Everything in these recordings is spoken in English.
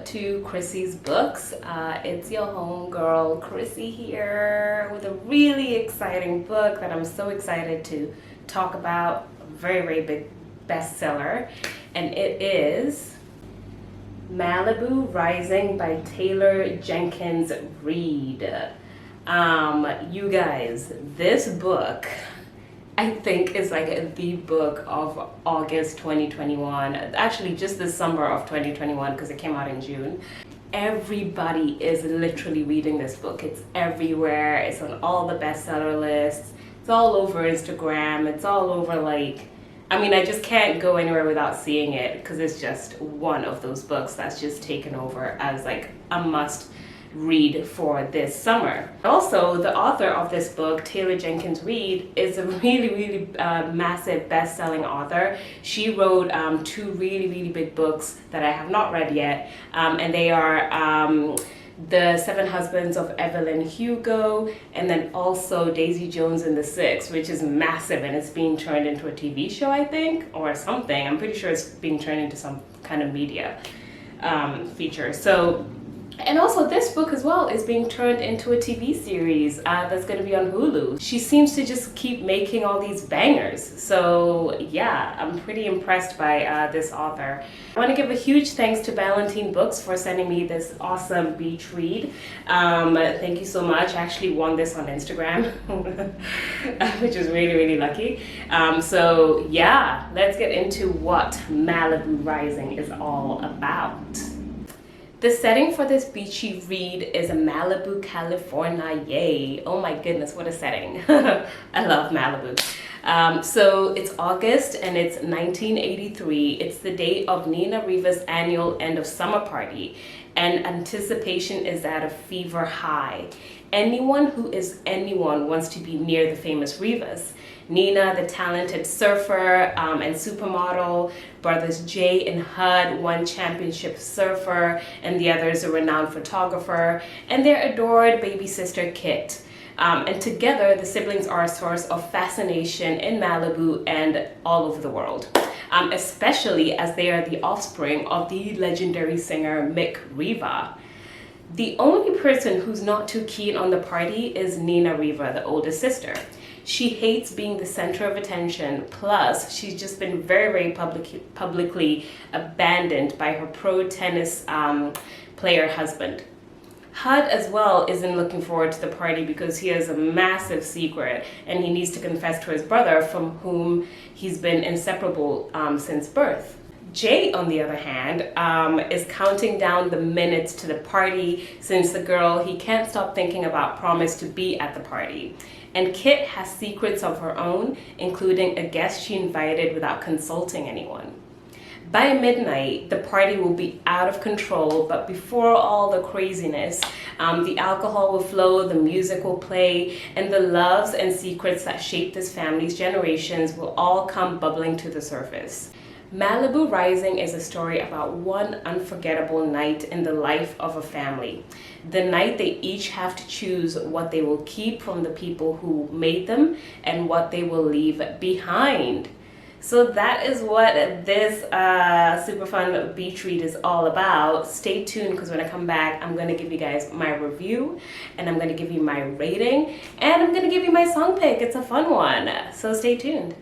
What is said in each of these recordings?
to Chrissy's Books. It's your homegirl Chrissy here with a really exciting book that I'm so excited to talk about. A very, very big bestseller, and it is Malibu Rising by Jenkins Reid. You guys, this book I think is like the book of August 2021, actually just the summer of 2021 because it came out in June. Everybody is literally reading this book. It's everywhere. It's on all the bestseller lists. It's all over Instagram. It's all over, like, I mean, I just can't go anywhere without seeing it because it's just one of those books that's just taken over as like a must read for this summer. Also, the author of this book, Jenkins Reid, is a really massive best-selling author. She wrote two really big books that I have not read yet, and they are The Seven Husbands of Evelyn Hugo, and then also Daisy Jones and the Six, which is massive, and it's being turned into a TV show, I think, or something. I'm pretty sure it's being turned into some kind of media feature. And also this book as well is being turned into a TV series that's going to be on Hulu. She seems to just keep making all these bangers. So yeah, I'm pretty impressed by this author. I want to give a huge thanks to Ballantine Books for sending me this awesome beach read. Thank you so much. I actually won this on Instagram, which is really lucky. So yeah, let's get into what Malibu Rising is all about. The setting for this beachy read is Malibu, California. Yay! Oh my goodness, what a setting. I love Malibu. So it's August and it's 1983. It's the day of Nina Riva's annual end of summer party, and anticipation is at a fever high. Anyone who is anyone wants to be near the famous Rivas. Nina, the talented surfer and supermodel, brothers Jay and Hud, one championship surfer, and the other is a renowned photographer, and their adored baby sister Kit. And together, the siblings are a source of fascination in Malibu and all over the world, especially as they are the offspring of the legendary singer Mick Riva. The only person who's not too keen on the party is Nina Riva, the oldest sister. She hates being the center of attention, plus she's just been very publicly abandoned by her pro tennis player husband. Hud as well isn't looking forward to the party because he has a massive secret and he needs to confess to his brother, from whom he's been inseparable since birth. Jay, on the other hand, is counting down the minutes to the party since the girl he can't stop thinking about promised to be at the party. And Kit has secrets of her own, including a guest she invited without consulting anyone. By midnight, the party will be out of control, but before all the craziness, the alcohol will flow, the music will play, and the loves and secrets that shaped this family's generations will all come bubbling to the surface. Malibu Rising is a story about one unforgettable night in the life of a family. The night they each have to choose what they will keep from the people who made them and what they will leave behind. So that is what this super fun beach read is all about. Stay tuned because when I come back, I'm going to give you guys my review, and I'm going to give you my rating, and I'm going to give you my song pick. It's a fun one. So stay tuned.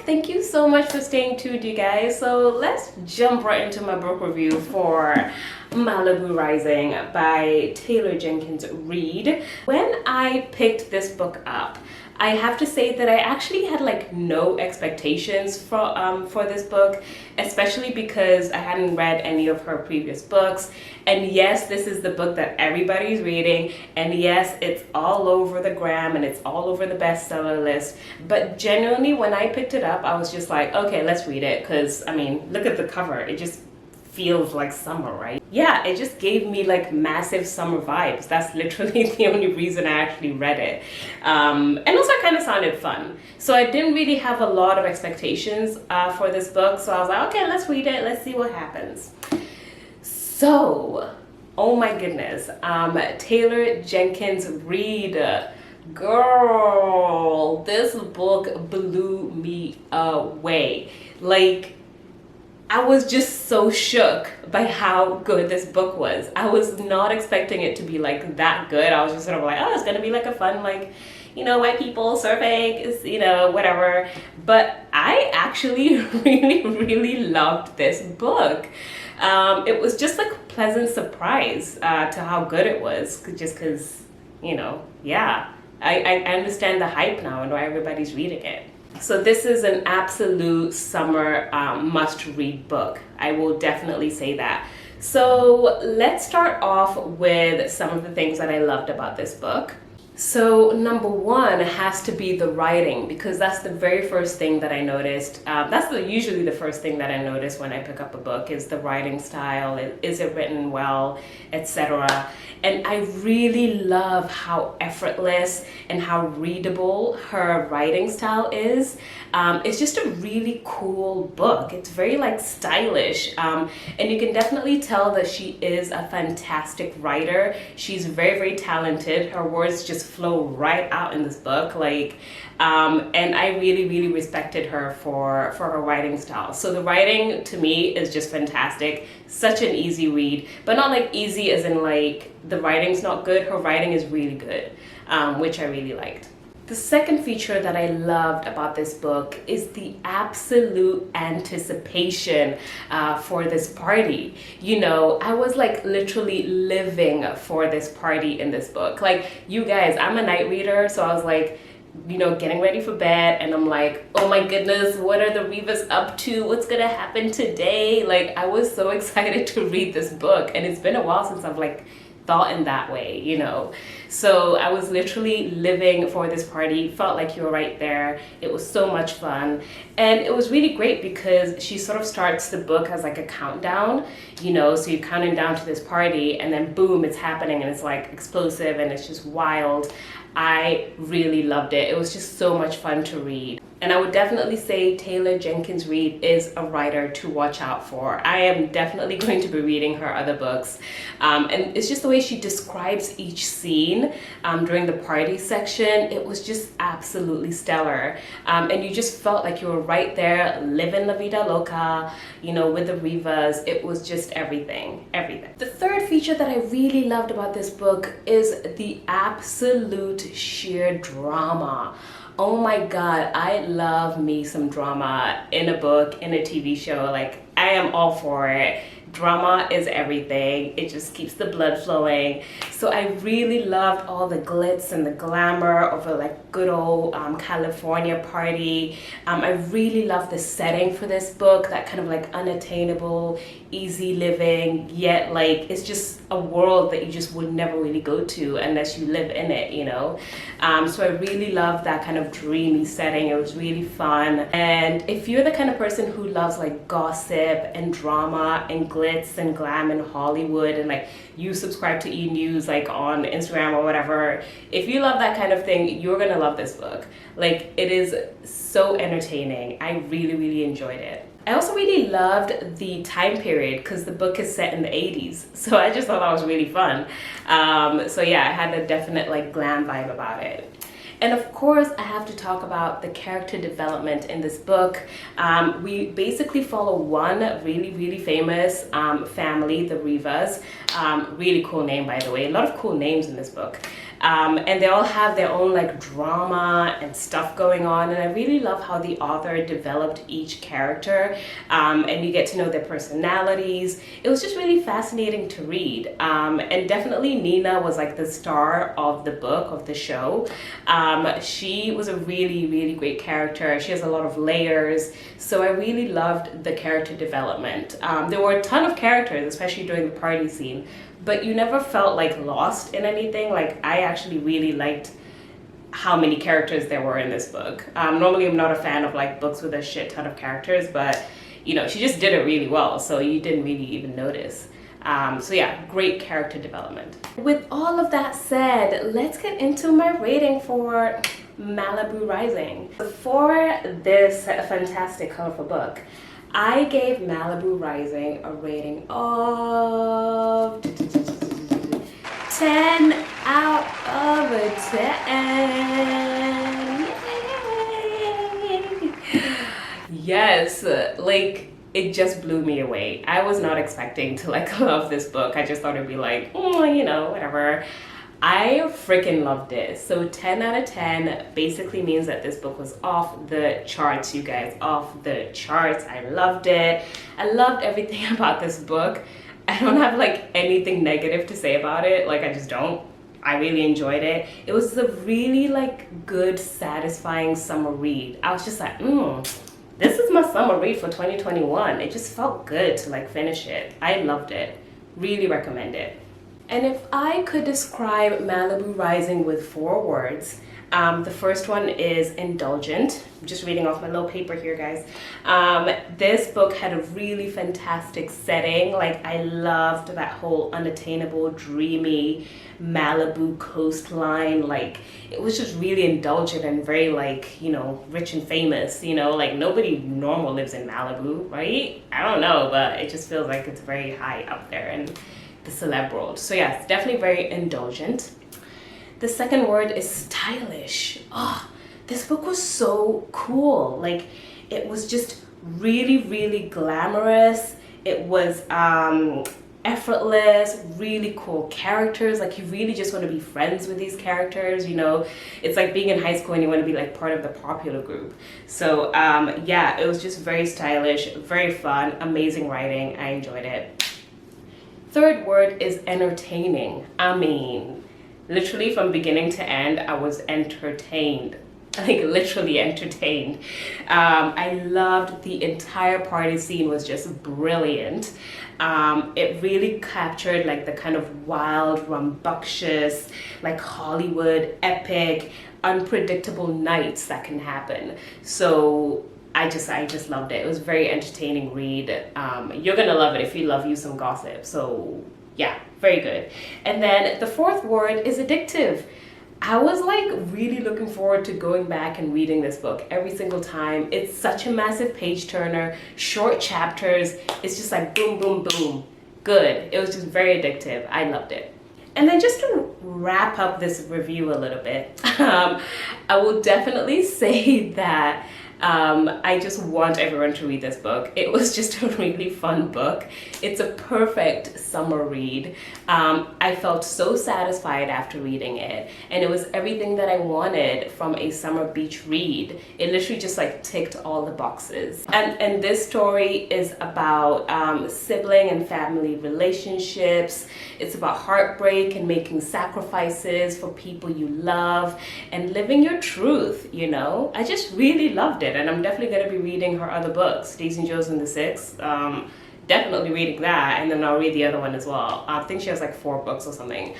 Thank you so much for staying tuned, you guys. So let's jump right into my book review for Malibu Rising by Jenkins Reid. When I picked this book up, I have to say that I actually had like no expectations for this book, especially because I hadn't read any of her previous books. And yes, this is the book that everybody's reading, and yes, it's all over the gram and it's all over the bestseller list. But genuinely, when I picked it up, I was just like, okay, let's read it, because I mean, look at the cover. It just feels like summer, right? Yeah, it just gave me like massive summer vibes. That's literally the only reason I actually read it. And also it kind of sounded fun. So I didn't really have a lot of expectations for this book. So I was like, okay, let's read it. Let's see what happens. So Oh my goodness. Taylor Jenkins Reid. Girl, this book blew me away. Like, I was just so shook by how good this book was. I was not expecting it to be like that good. I was just sort of like, oh, it's gonna be like a fun, like, you know, white people surfing, you know, whatever. But I actually really loved this book. It was just like a pleasant surprise to how good it was, just because, you know, yeah. I understand the hype now and why everybody's reading it. So this is an absolute summer must-read book. I will definitely say that. So let's start off with some of the things that I loved about this book. So number one has to be the writing, because that's the very first thing that I noticed. That's usually the first thing that I notice when I pick up a book, is the writing style. Is it written well, etc. And I really love how effortless and how readable her writing style is. It's just a really cool book. It's very like stylish, and you can definitely tell that she is a fantastic writer. She's very talented. Her words just flow right out in this book, like, and I really respected her for her writing style. So the writing to me is just fantastic. Such an easy read, but not like easy as in like the writing's not good. Her writing is really good, which I really liked. The second feature that I loved about this book is the absolute anticipation for this party. You know, I was like literally living for this party in this book. Like, you guys, I'm a night reader, so I was like, you know, getting ready for bed, and I'm like, oh my goodness, what are the Rivas up to? What's gonna happen today? Like, I was so excited to read this book, and it's been a while since I've like thought in that way, you know. So I was literally living for this party. Felt like you were right there. It was so much fun, and it was really great because she sort of starts the book as like a countdown, you know, so you're counting down to this party, and then boom, it's happening, and it's like explosive, and it's just wild. I really loved it. It was just so much fun to read. And I would definitely say Taylor Jenkins Reid is a writer to watch out for. I am definitely going to be reading her other books. And it's just the way she describes each scene during the party section. It was just absolutely stellar. And you just felt like you were right there, living La Vida Loca, you know, with the Rivas. It was just everything. The third feature that I really loved about this book is the absolute sheer drama. Oh my God, I love me some drama in a book, in a TV show. Like, I am all for it. Drama is everything. It just keeps the blood flowing. So I really loved all the glitz and the glamour of a like good old California party. I really love the setting for this book, that kind of like unattainable, easy living, yet like it's just a world that you just would never really go to unless you live in it, you know. So I really love that kind of dreamy setting. It was really fun. And if you're the kind of person who loves like gossip and drama and glitz and glam in Hollywood, and like you subscribe to E! News like on Instagram or whatever, if you love that kind of thing, you're gonna love this book. Like, it is so entertaining. I really enjoyed it. I also really loved the time period because the book is set in the 80s. So I just thought that was really fun. So yeah, I had a definite like glam vibe about it. And of course, I have to talk about the character development in this book. We basically follow one really famous family, the Rivas. Really cool name, by the way. A lot of cool names in this book. And they all have their own like drama and stuff going on, and I really love how the author developed each character, and you get to know their personalities. It was just really fascinating to read, and definitely Nina was like the star of the book, of the show. She was a really great character. She has a lot of layers, so I really loved the character development. There were a ton of characters, especially during the party scene, but you never felt like lost in anything. Like, I actually really liked how many characters there were in this book. Normally I'm not a fan of like books with a shit ton of characters, but you know, she just did it really well, so you didn't really even notice. So yeah, great character development. With all of that said, let's get into my rating for Malibu Rising. For this fantastic, colorful book, I gave Malibu Rising a rating of 10 out of 10. Yay! Yes, like it just blew me away. I was not expecting to like love this book. I just thought it'd be like, oh, you know, whatever. I freaking loved it. So 10 out of 10 basically means that this book was off the charts, you guys, off the charts. I loved it. I loved everything about this book. I don't have like anything negative to say about it. Like I just don't. I really enjoyed it. It was a really like good, satisfying summer read. I was just like, this is my summer read for 2021. It just felt good to like finish it. I loved it. Really recommend it. And if I could describe Malibu Rising with 4 words, the first one is indulgent. I'm just reading off my little paper here, guys. This book had a really fantastic setting. Like I loved that whole unattainable, dreamy Malibu coastline. Like it was just really indulgent and very like, you know, rich and famous, you know, like nobody normal lives in Malibu, right? I don't know, but it just feels like it's very high up there in the celeb world. So yeah, it's definitely very indulgent. The second word is stylish. Oh, this book was so cool. Like it was just really, really glamorous. It was effortless, really cool characters. Like you really just want to be friends with these characters, you know. It's like being in high school and you want to be like part of the popular group. So yeah, it was just very stylish, very fun, amazing writing. I enjoyed it. Third word is entertaining. I mean, literally from beginning to end, I was entertained. Like literally entertained. I loved the entire party scene, was just brilliant. It really captured like the kind of wild, rambunctious, like Hollywood, epic, unpredictable nights that can happen. So I just loved it. It was a very entertaining read. You're gonna love it if you love you some gossip. So yeah, very good. And then the fourth word is addictive. I was like really looking forward to going back and reading this book every single time. It's such a massive page turner, short chapters. It's just like boom, boom, boom. Good. It was just very addictive. I loved it. And then just to wrap up this review a little bit, I will definitely say that I just want everyone to read this book. It was just a really fun book. It's a perfect summer read. I felt so satisfied after reading it, and it was everything that I wanted from a summer beach read. It literally just like ticked all the boxes. And this story is about sibling and family relationships. It's about heartbreak and making sacrifices for people you love and living your truth, you know? I just really loved it. And I'm definitely going to be reading her other books, Daisy Jones and the Six. Definitely reading that, and then I'll read the other one as well. I think she has like 4 books or something.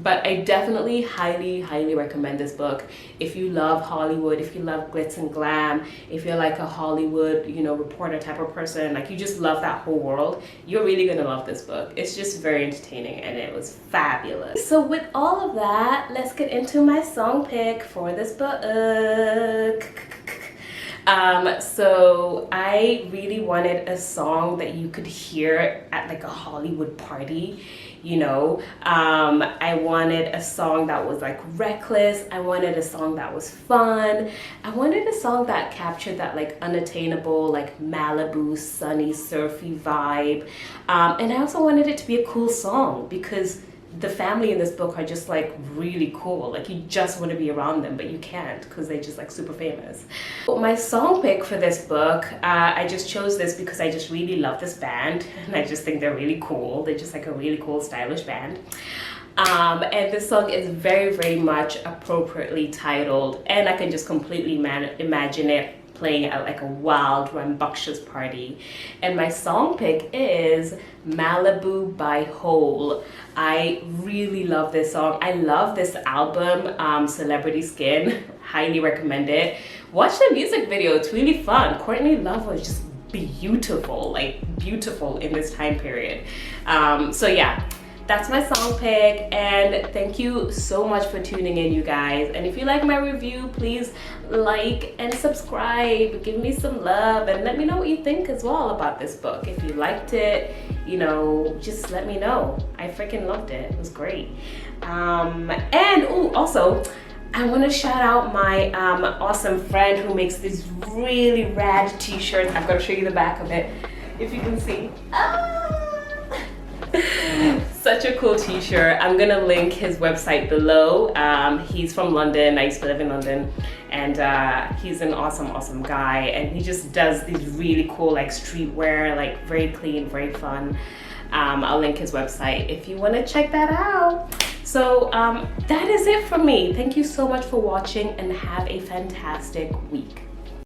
But I definitely highly recommend this book. If you love Hollywood, if you love glitz and glam, if you're like a Hollywood, you know, reporter type of person, like you just love that whole world, you're really gonna love this book. It's just very entertaining and it was fabulous. So with all of that, let's get into my song pick for this book. So I really wanted a song that you could hear at like a Hollywood party, you know. I wanted a song that was like reckless. I wanted a song that was fun. I wanted a song that captured that like unattainable, like Malibu, sunny, surfy vibe. And I also wanted it to be a cool song because the family in this book are just like really cool. Like you just want to be around them, but you can't because they're just like super famous. But my song pick for this book, I just chose this because I just really love this band and I just think they're really cool. They're just like a really cool, stylish band. And this song is very much appropriately titled, and I can just completely imagine it playing at like a wild, rambunctious party. And my song pick is Malibu by Hole. I really love this song. I love this album, Celebrity Skin. Highly recommend it. Watch the music video. It's really fun. Courtney Love was just beautiful, like beautiful in this time period. So yeah, that's my song pick, and thank you so much for tuning in, you guys. And if you like my review, please like and subscribe, give me some love, and let me know what you think as well about this book. If you liked it, you know, just let me know. I freaking loved it. It was great. And also, I want to shout out my awesome friend who makes these really rad t-shirts. I'm going to show you the back of it, if you can see. Such a cool t-shirt. I'm going to link his website below. He's from London. I used to live in London. And he's an awesome guy. And he just does these really cool like streetwear, like very clean, very fun. I'll link his website if you want to check that out. So that is it from me. Thank you so much for watching and have a fantastic week.